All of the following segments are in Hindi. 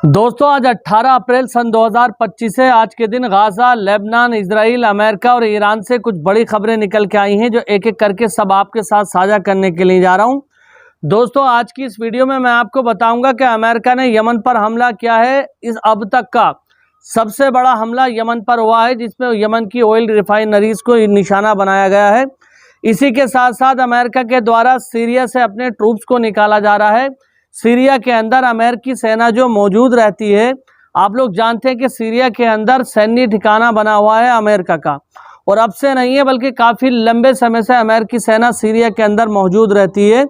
दोस्तों आज 18 अप्रैल सन 2025 है। आज के दिन गाजा, लेबनान, इजराइल, अमेरिका और ईरान से कुछ बड़ी खबरें निकल के आई हैं जो एक एक करके सब आपके साथ साझा करने के लिए जा रहा हूं। दोस्तों आज की इस वीडियो में मैं आपको बताऊंगा कि अमेरिका ने यमन पर हमला किया है। इस अब तक का सबसे बड़ा हमला यमन पर हुआ है, जिसमें यमन की ऑयल रिफाइनरीज को निशाना बनाया गया है। इसी के साथ साथ अमेरिका के द्वारा सीरिया से अपने ट्रूप्स को निकाला जा रहा है। सीरिया के अंदर अमेरिकी सेना जो मौजूद रहती है, आप लोग जानते हैं कि सीरिया के अंदर सैन्य ठिकाना बना हुआ है अमेरिका का, और अब से नहीं है बल्कि काफ़ी लंबे समय से अमेरिकी सेना सीरिया के अंदर मौजूद रहती है।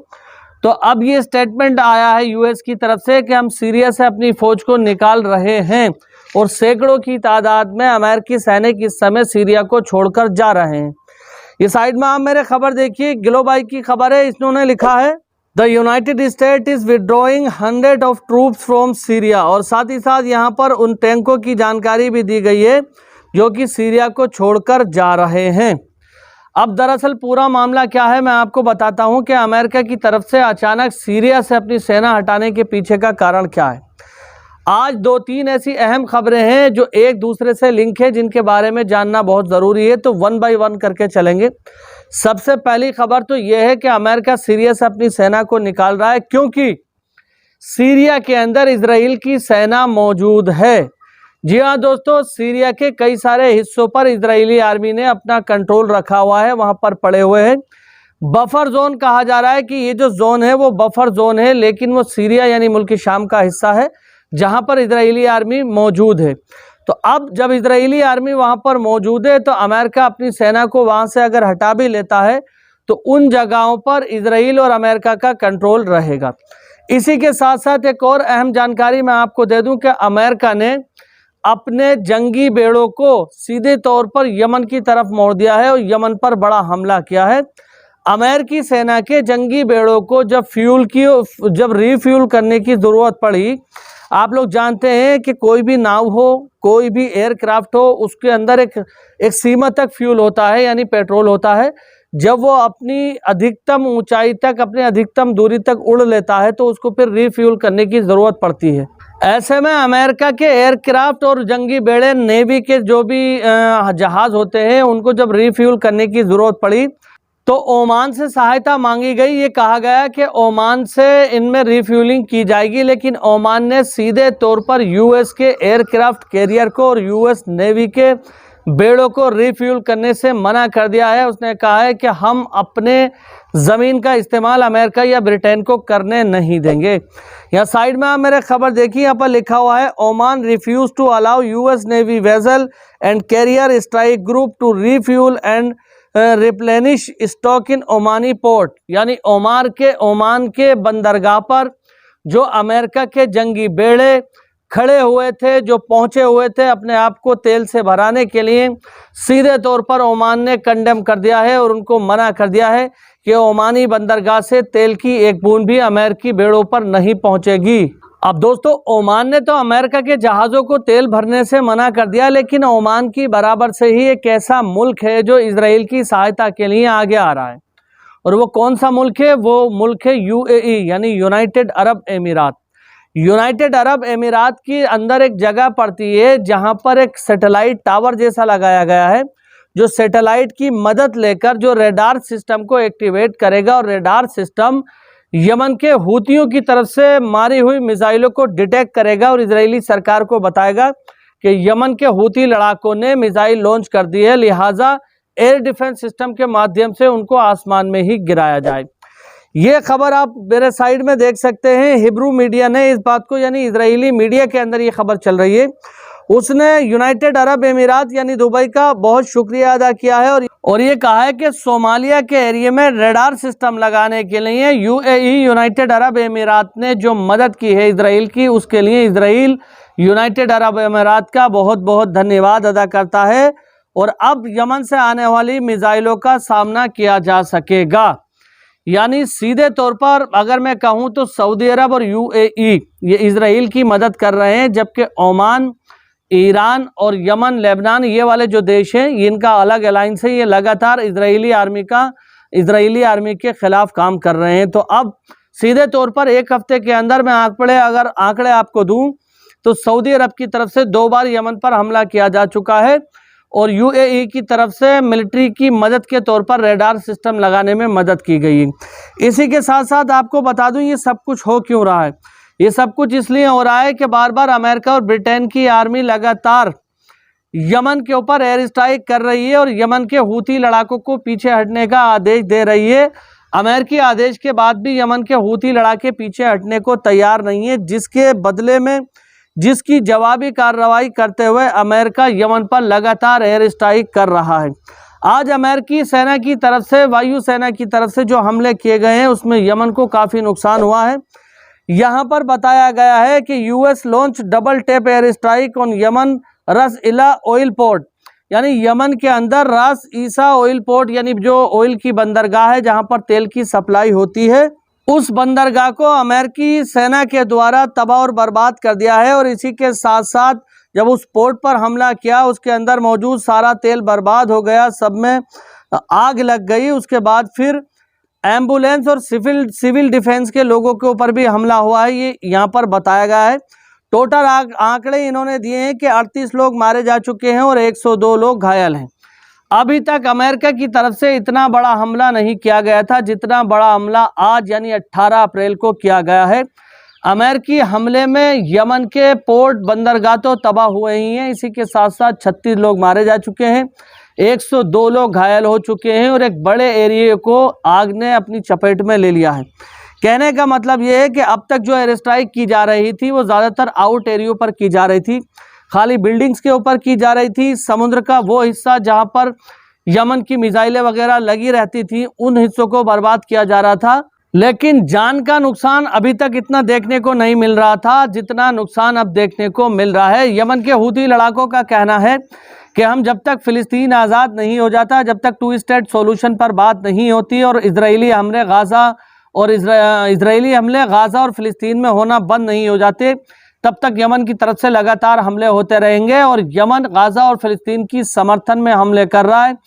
तो अब ये स्टेटमेंट आया है यूएस की तरफ से कि हम सीरिया से अपनी फौज को निकाल रहे हैं, और सैकड़ों की तादाद में अमेरिकी सैनिक इस समय सीरिया को छोड़कर जा रहे हैं। ये साइड में आप मेरे खबर देखिए, ग्लोबाई की खबर है। इन्होंने लिखा है the United state is withdrawing 100 of troops from Syria, और साथ ही साथ यहाँ पर उन टैंकों की जानकारी भी दी गई है जो कि सीरिया को छोड़कर जा रहे हैं। अब दरअसल पूरा मामला क्या है मैं आपको बताता हूँ कि अमेरिका की तरफ से अचानक सीरिया से अपनी सेना हटाने के पीछे का कारण क्या है। आज दो तीन ऐसी अहम खबरें हैं जो एक दूसरे से लिंक है, जिनके बारे में जानना बहुत ज़रूरी है, तो वन बाय वन करके चलेंगे। सबसे पहली खबर तो यह है कि अमेरिका सीरिया से अपनी सेना को निकाल रहा है क्योंकि सीरिया के अंदर इजराइल की सेना मौजूद है। जी हाँ दोस्तों, सीरिया के कई सारे हिस्सों पर इजरायली आर्मी ने अपना कंट्रोल रखा हुआ है, वहां पर पड़े हुए हैं। बफर जोन कहा जा रहा है कि ये जो जोन है वो बफर जोन है, लेकिन वो सीरिया यानी मुल्क शाम का हिस्सा है जहां पर इजरायली आर्मी मौजूद है। तो अब जब इजरायली आर्मी वहां पर मौजूद है तो अमेरिका अपनी सेना को वहां से अगर हटा भी लेता है तो उन जगहों पर इजराइल और अमेरिका का कंट्रोल रहेगा। इसी के साथ साथ एक और अहम जानकारी मैं आपको दे दूं कि अमेरिका ने अपने जंगी बेड़ों को सीधे तौर पर यमन की तरफ मोड़ दिया है और यमन पर बड़ा हमला किया है। अमेरिकी सेना के जंगी बेड़ों को जब रिफ्यूल करने की ज़रूरत पड़ी, आप लोग जानते हैं कि कोई भी नाव हो, कोई भी एयरक्राफ्ट हो, उसके अंदर एक सीमा तक फ्यूल होता है यानी पेट्रोल होता है। जब वो अपनी अधिकतम ऊंचाई तक, अपने अधिकतम दूरी तक उड़ लेता है तो उसको फिर रिफ्यूल करने की ज़रूरत पड़ती है। ऐसे में अमेरिका के एयरक्राफ्ट और जंगी बेड़े, नेवी के जो भी जहाज़ होते हैं, उनको जब रिफ्यूल करने की ज़रूरत पड़ी तो ओमान से सहायता मांगी गई। ये कहा गया कि ओमान से इनमें रिफ्यूलिंग की जाएगी, लेकिन ओमान ने सीधे तौर पर यूएस के एयरक्राफ्ट कैरियर को और यूएस नेवी के बेड़ों को रिफ्यूल करने से मना कर दिया है। उसने कहा है कि हम अपने ज़मीन का इस्तेमाल अमेरिका या ब्रिटेन को करने नहीं देंगे। यहाँ साइड में आप मेरे खबर देखिए, यहाँ पर लिखा हुआ है Oman refuse to allow US navy vessel and carrier strike group to refuel and replenish stock in Omani port, यानी ओमान के बंदरगाह पर जो अमेरिका के जंगी बेड़े खड़े हुए थे, जो पहुंचे हुए थे अपने आप को तेल से भराने के लिए, सीधे तौर पर ओमान ने कंडेम कर दिया है और उनको मना कर दिया है कि ओमानी बंदरगाह से तेल की एक बूंद भी अमेरिकी बेड़ों पर नहीं पहुंचेगी। अब दोस्तों, ओमान ने तो अमेरिका के जहाज़ों को तेल भरने से मना कर दिया, लेकिन ओमान की बराबर से ही एक ऐसा मुल्क है जो इजराइल की सहायता के लिए आगे आ रहा है, और वो कौन सा मुल्क है? वो मुल्क है यूएई यानी यूनाइटेड अरब एमिरात। यूनाइटेड अरब एमिरात के अंदर एक जगह पड़ती है जहां पर एक सैटेलाइट टावर जैसा लगाया गया है, जो सैटेलाइट की मदद लेकर जो रेडार सिस्टम को एक्टिवेट करेगा, और रेडार सिस्टम यमन के हूतियों की तरफ से मारी हुई मिसाइलों को डिटेक्ट करेगा और इजरायली सरकार को बताएगा कि यमन के हूती लड़ाकों ने मिसाइल लॉन्च कर दी है, लिहाजा एयर डिफेंस सिस्टम के माध्यम से उनको आसमान में ही गिराया जाए। ये खबर आप मेरे साइड में देख सकते हैं। हिब्रू मीडिया ने इस बात को, यानी इजरायली मीडिया के अंदर ये खबर चल रही है, उसने यूनाइटेड अरब एमिरात यानी दुबई का बहुत शुक्रिया अदा किया है और ये कहा है कि सोमालिया के एरिया में रेडार सिस्टम लगाने के लिए यूएई यूनाइटेड अरब एमिरात ने जो मदद की है इजराइल की, उसके लिए इजराइल यूनाइटेड अरब एमिरात का बहुत बहुत धन्यवाद अदा करता है, और अब यमन से आने वाली मिसाइलों का सामना किया जा सकेगा। यानी सीधे तौर पर अगर मैं कहूँ तो सऊदी अरब और यूएई ये इजराइल की मदद कर रहे हैं, जबकि ओमान, ईरान और यमन, लेबनान, ये वाले जो देश हैं इनका अलग अलायंस है। ये लगातार इजरायली आर्मी के खिलाफ काम कर रहे हैं। तो अब सीधे तौर पर एक हफ्ते के अंदर मैं आंकड़े आपको दूं तो सऊदी अरब की तरफ से 2 बार यमन पर हमला किया जा चुका है और यूएई की तरफ से मिलिट्री की मदद के तौर पर रेडार सिस्टम लगाने में मदद की गई है। इसी के साथ साथ आपको बता दूं ये सब कुछ हो क्यों रहा है। ये सब कुछ इसलिए हो रहा है कि बार बार अमेरिका और ब्रिटेन की आर्मी लगातार यमन के ऊपर एयर स्ट्राइक कर रही है और यमन के हूती लड़ाकों को पीछे हटने का आदेश दे रही है। अमेरिकी आदेश के बाद भी यमन के हूती लड़ाके पीछे हटने को तैयार नहीं है, जिसके बदले में जिसकी जवाबी कार्रवाई करते हुए अमेरिका यमन पर लगातार एयर स्ट्राइक कर रहा है। आज अमेरिकी सेना की तरफ से, वायु सेना की तरफ से जो हमले किए गए हैं उसमें यमन को काफ़ी नुकसान हुआ है। यहाँ पर बताया गया है कि US launch double tape air strike on Yemen रस इला ऑयल पोर्ट, यानी यमन के अंदर रास ईसा ऑयल पोर्ट यानी जो ऑयल की बंदरगाह है जहां पर तेल की सप्लाई होती है, उस बंदरगाह को अमेरिकी सेना के द्वारा तबाह और बर्बाद कर दिया है। और इसी के साथ साथ जब उस पोर्ट पर हमला किया उसके अंदर मौजूद सारा तेल बर्बाद हो गया, सब में आग लग गई। उसके बाद फिर एम्बुलेंस और सिविल डिफेंस के लोगों के ऊपर भी हमला हुआ है, ये यहाँ पर बताया गया है। टोटल आंकड़े इन्होंने दिए हैं कि 38 लोग मारे जा चुके हैं और 102 लोग घायल हैं। अभी तक अमेरिका की तरफ से इतना बड़ा हमला नहीं किया गया था जितना बड़ा हमला आज यानी 18 अप्रैल को किया गया है। अमेरिकी हमले में यमन के पोर्ट बंदरगाह तो तबाह हुए ही हैं, इसी के साथ साथ 36 लोग मारे जा चुके हैं, 102 लोग घायल हो चुके हैं और एक बड़े एरिया को आग ने अपनी चपेट में ले लिया है। कहने का मतलब ये है कि अब तक जो एयर स्ट्राइक की जा रही थी वो ज़्यादातर आउट एरियो पर की जा रही थी, खाली बिल्डिंग्स के ऊपर की जा रही थी। समुद्र का वो हिस्सा जहां पर यमन की मिसाइलें वगैरह लगी रहती थी उन हिस्सों को बर्बाद किया जा रहा था, लेकिन जान का नुकसान अभी तक इतना देखने को नहीं मिल रहा था जितना नुकसान अब देखने को मिल रहा है। यमन के हूती लड़ाकों का कहना है कि हम जब तक फ़िलिस्तीन आज़ाद नहीं हो जाता, जब तक 2 स्टेट सॉल्यूशन पर बात नहीं होती और इजरायली हमले गाज़ा और फ़िलिस्तीन में होना बंद नहीं हो जाते, तब तक यमन की तरफ से लगातार हमले होते रहेंगे। और यमन गाज़ा और फ़िलिस्तीन की समर्थन में हमले कर रहा है।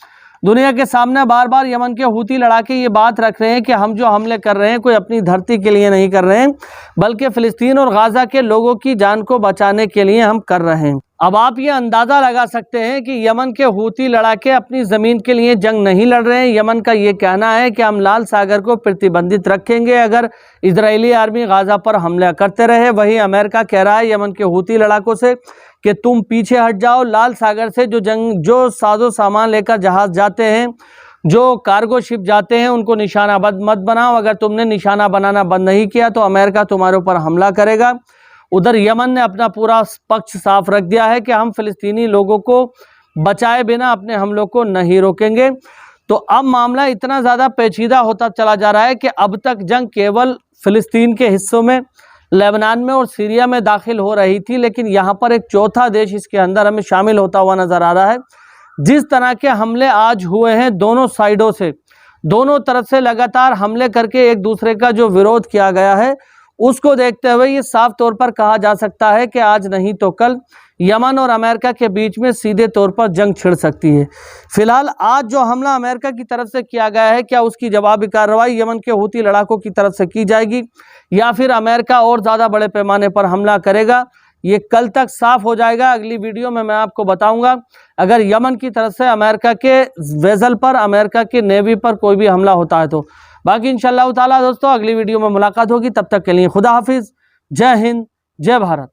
दुनिया के सामने बार बार यमन के हूती लड़ाके ये बात रख रहे हैं कि हम जो हमले कर रहे हैं कोई अपनी धरती के लिए नहीं कर रहे हैं, बल्कि फ़िलिस्तीन और गाज़ा के लोगों की जान को बचाने के लिए हम कर रहे हैं। अब आप ये अंदाज़ा लगा सकते हैं कि यमन के हूती लड़ाके अपनी ज़मीन के लिए जंग नहीं लड़ रहे हैं। यमन का ये कहना है कि हम लाल सागर को प्रतिबंधित रखेंगे अगर इजरायली आर्मी गाज़ा पर हमला करते रहे। वहीं अमेरिका कह रहा है यमन के हूती लड़ाकों से कि तुम पीछे हट जाओ, लाल सागर से जो साजो सामान लेकर जहाज़ जाते हैं, जो कार्गो शिप जाते हैं, उनको निशाना मत बनाओ। अगर तुमने निशाना बनाना बंद नहीं किया तो अमेरिका तुम्हारे ऊपर हमला करेगा। उधर यमन ने अपना पूरा पक्ष साफ रख दिया है कि हम फ़िलिस्तीनी लोगों को बचाए बिना अपने हमलों को नहीं रोकेंगे। तो अब मामला इतना ज़्यादा पेचीदा होता चला जा रहा है कि अब तक जंग केवल फ़िलिस्तीन के हिस्सों में, लेबनान में और सीरिया में दाखिल हो रही थी, लेकिन यहाँ पर एक चौथा देश इसके अंदर हमें शामिल होता हुआ नज़र आ रहा है। जिस तरह के हमले आज हुए हैं दोनों साइडों से, दोनों तरफ से लगातार हमले करके एक दूसरे का जो विरोध किया गया है, उसको देखते हुए ये साफ तौर पर कहा जा सकता है कि आज नहीं तो कल यमन और अमेरिका के बीच में सीधे तौर पर जंग छिड़ सकती है। फिलहाल आज जो हमला अमेरिका की तरफ से किया गया है, क्या उसकी जवाबी कार्रवाई यमन के हूती लड़ाकों की तरफ से की जाएगी या फिर अमेरिका और ज़्यादा बड़े पैमाने पर हमला करेगा, ये कल तक साफ हो जाएगा। अगली वीडियो में मैं आपको बताऊंगा अगर यमन की तरफ से अमेरिका के वेसल पर, अमेरिका के नेवी पर कोई भी हमला होता है तो। बाकी इंशाअल्लाह ताला दोस्तों अगली वीडियो में मुलाकात होगी, तब तक के लिए खुदा हाफिज़, जय हिंद, जय भारत।